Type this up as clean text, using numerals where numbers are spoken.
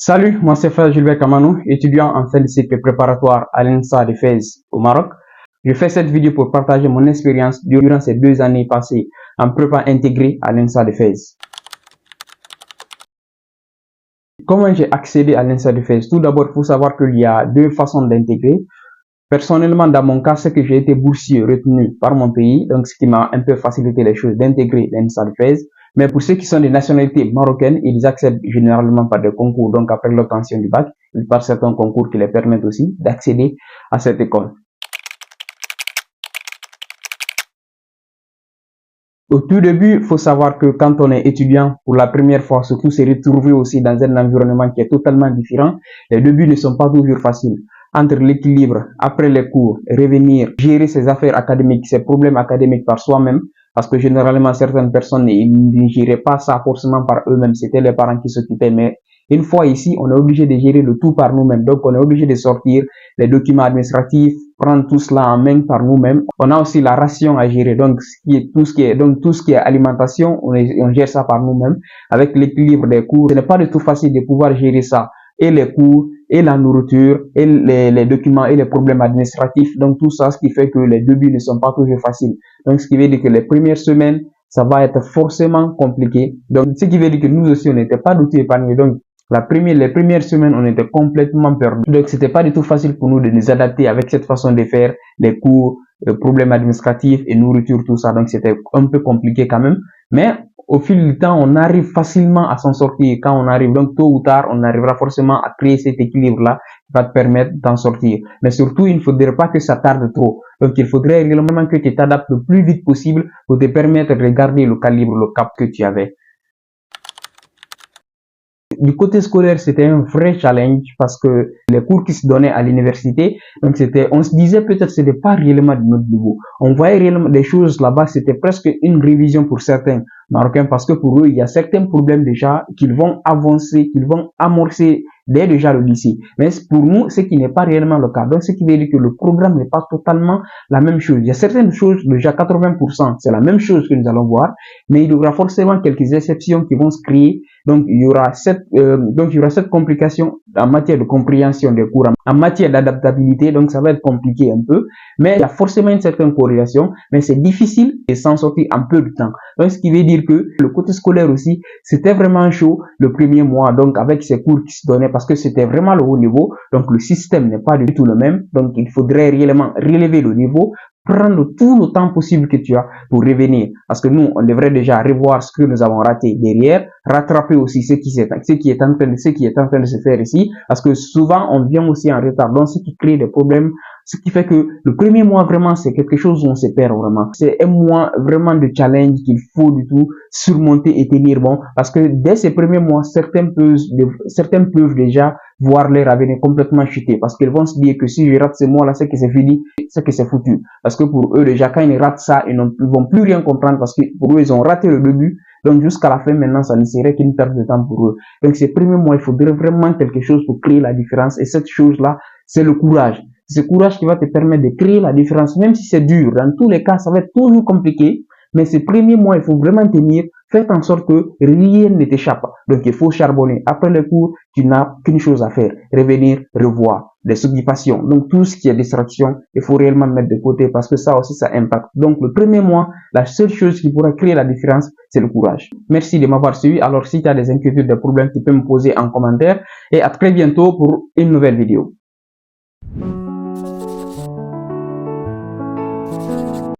Salut, moi c'est Frère Gilbert Kamanou, étudiant en fin de cycle préparatoire à l'INSA de Fès au Maroc. Je fais cette vidéo pour partager mon expérience durant ces 2 années passées en prépa intégrée à l'INSA de Fès. Comment j'ai accédé à l'INSA de Fès? Tout d'abord, il faut savoir qu'il y a 2 façons d'intégrer. Personnellement, dans mon cas, c'est que j'ai été boursier retenu par mon pays, donc ce qui m'a un peu facilité les choses d'intégrer l'INSA de Fès. Mais pour ceux qui sont des nationalités marocaines, ils accèdent généralement par des concours. Donc après l'obtention du bac, ils passent certains concours qui les permettent aussi d'accéder à cette école. Au tout début, il faut savoir que quand on est étudiant pour la première fois, surtout se retrouver aussi dans un environnement qui est totalement différent, les débuts ne sont pas toujours faciles. Entre l'équilibre, après les cours, revenir, gérer ses affaires académiques, ses problèmes académiques par soi-même, parce que généralement certaines personnes ne géraient pas ça forcément par eux-mêmes, c'était les parents qui s'occupaient, mais une fois ici, on est obligé de gérer le tout par nous-mêmes. Donc, on est obligé de sortir les documents administratifs, prendre tout cela en main par nous-mêmes. On a aussi la ration à gérer. Donc, tout ce qui est alimentation, on gère ça par nous-mêmes. Avec l'équilibre des cours, ce n'est pas du tout facile de pouvoir gérer ça. Et les cours, et la nourriture, et les documents, et les problèmes administratifs. Donc, tout ça, ce qui fait que les débuts ne sont pas toujours faciles. Donc, ce qui veut dire que les premières semaines, ça va être forcément compliqué. Donc, ce qui veut dire que nous aussi, on n'était pas du tout épargnés. Donc, les premières semaines, on était complètement perdus. Donc, c'était pas du tout facile pour nous de nous adapter avec cette façon de faire, les cours, les problèmes administratifs et nourriture, tout ça. Donc, c'était un peu compliqué quand même. Mais, au fil du temps, on arrive facilement à s'en sortir. Quand on arrive, donc tôt ou tard, on arrivera forcément à créer cet équilibre-là qui va te permettre d'en sortir. Mais surtout, il ne faudrait pas que ça tarde trop. Donc, il faudrait réellement que tu t'adaptes le plus vite possible pour te permettre de garder le calibre, le cap que tu avais. Du côté scolaire, c'était un vrai challenge parce que les cours qui se donnaient à l'université, donc on se disait peut-être que c'était pas réellement de notre niveau. On voyait réellement des choses là-bas, c'était presque une révision pour certains Marocains parce que pour eux, il y a certains problèmes déjà qu'ils vont avancer, qu'ils vont amorcer dès déjà le lycée. Mais pour nous, ce qui n'est pas réellement le cas. Donc, ce qui veut dire que le programme n'est pas totalement la même chose. Il y a certaines choses, déjà 80%, c'est la même chose que nous allons voir, mais il y aura forcément quelques exceptions qui vont se créer. Donc, il y aura cette complication en matière de compréhension des cours, en matière d'adaptabilité. Donc, ça va être compliqué un peu, mais il y a forcément une certaine corrélation, mais c'est difficile de s'en sortir en peu de temps. Donc, ce qui veut dire que le côté scolaire aussi, c'était vraiment chaud le premier mois. Donc, avec ces cours qui se donnaient, parce que c'était vraiment le haut niveau. Donc, le système n'est pas du tout le même. Donc, il faudrait réellement relever le niveau, prendre tout le temps possible que tu as pour revenir. Parce que nous, on devrait déjà revoir ce que nous avons raté derrière, rattraper aussi ce qui est en train de se faire ici. Parce que souvent, on vient aussi en retard. Donc, ce qui crée des problèmes, ce qui fait que le premier mois, vraiment, c'est quelque chose où on se perd vraiment. C'est un mois vraiment de challenge qu'il faut du tout surmonter et tenir bon. Parce que dès ces premiers mois, certains peuvent déjà voir leur avenir complètement chuter. Parce qu'ils vont se dire que si je rate ce mois-là, c'est que c'est fini, c'est que c'est foutu. Parce que pour eux, déjà, quand ils ratent ça, ils ne vont plus rien comprendre parce que pour eux, ils ont raté le début. Donc, jusqu'à la fin, maintenant, ça ne serait qu'une perte de temps pour eux. Donc, ces premiers mois, il faudrait vraiment quelque chose pour créer la différence. Et cette chose-là, c'est le courage. C'est ce courage qui va te permettre de créer la différence, même si c'est dur. Dans tous les cas, ça va être toujours compliqué. Mais ces premiers mois, il faut vraiment tenir. Faites en sorte que rien ne t'échappe. Donc, il faut charbonner. Après le cours, tu n'as qu'une chose à faire. Revenir, revoir. Les occupations. Donc, tout ce qui est distraction, il faut réellement mettre de côté parce que ça aussi, ça impacte. Donc, le premier mois, la seule chose qui pourra créer la différence, c'est le courage. Merci de m'avoir suivi. Alors, si tu as des inquiétudes, des problèmes, tu peux me poser en commentaire. Et à très bientôt pour une nouvelle vidéo.